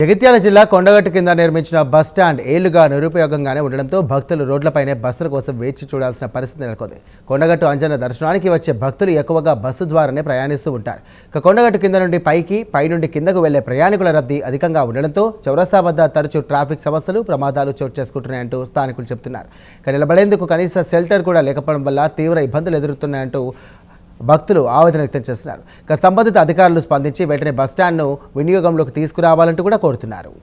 జగిత్యాల జిల్లా కొండగట్టు కింద నిర్మించిన బస్ స్టాండ్ ఏళ్లుగా నిరుపయోగంగానే ఉండడంతో భక్తులు రోడ్లపైనే బస్సుల కోసం వేచి చూడాల్సిన పరిస్థితి నెలకొంది. కొండగట్టు అంజన్న దర్శనానికి వచ్చే భక్తులు ఎక్కువగా బస్సు ద్వారానే ప్రయాణిస్తూ ఉంటారు. కొండగట్టు కింద నుండి పై నుండి కిందకు వెళ్లే ప్రయాణికుల రద్దీ అధికంగా ఉండడంతో చౌరస్తా వద్ద తరచూ ట్రాఫిక్ సమస్యలు, ప్రమాదాలు చోటు చేసుకుంటున్నాయంటూ స్థానికులు చెబుతున్నారు. నిలబడేందుకు కనీస షెల్టర్ కూడా లేకపోవడం వల్ల తీవ్ర ఇబ్బందులు ఎదురవుతున్నాయంటూ భక్తులు ఆవేదన వ్యక్తం చేస్తున్నారు. సంబంధిత అధికారులు స్పందించి వెంటనే బస్టాండ్ను వినియోగంలోకి తీసుకురావాలంటూ కూడా కోరుతున్నారు.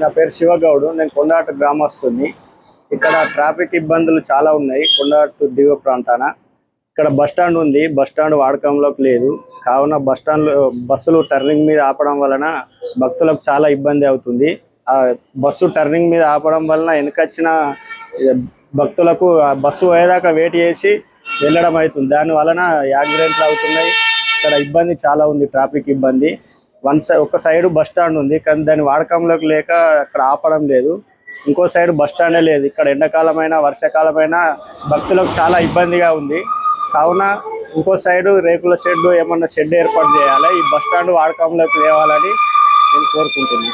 నా పేరు శివగౌడు. నేను కొండగట్టు గ్రామస్తుని. ఇక్కడ ట్రాఫిక్ ఇబ్బందులు చాలా ఉన్నాయి. కొండగట్టు దిగువ ప్రాంతాన ఇక్కడ బస్టాండ్ ఉంది. బస్టాండ్ వాడకంలోకి లేదు. కావున బస్సులు టర్నింగ్ మీద ఆపడం వలన భక్తులకు చాలా ఇబ్బంది అవుతుంది. ఆ బస్సు టర్నింగ్ మీద ఆపడం వలన వెనకొచ్చిన భక్తులకు ఆ బస్సు పోయేదాకా వెయిట్ చేసి వెళ్ళడం అవుతుంది. దాని వలన యాక్సిడెంట్లు అవుతున్నాయి. ఇక్కడ ఇబ్బంది చాలా ఉంది, ట్రాఫిక్ ఇబ్బంది. ఒక సైడ్ బస్ స్టాండ్ ఉంది, కానీ దాని వాడకంలోకి లేక అక్కడ ఆపడం లేదు. ఇంకో సైడ్ బస్ స్టాండే లేదు. ఇక్కడ ఎండాకాలమైనా వర్షాకాలమైనా భక్తులకు చాలా ఇబ్బందిగా ఉంది. కావున ఇంకో సైడు రేకుల షెడ్ ఏమన్నా షెడ్ ఏర్పాటు చేయాలి. ఈ బస్ స్టాండ్ వాడకంలోకి లేవాలని నేను కోరుకుంటున్నాను.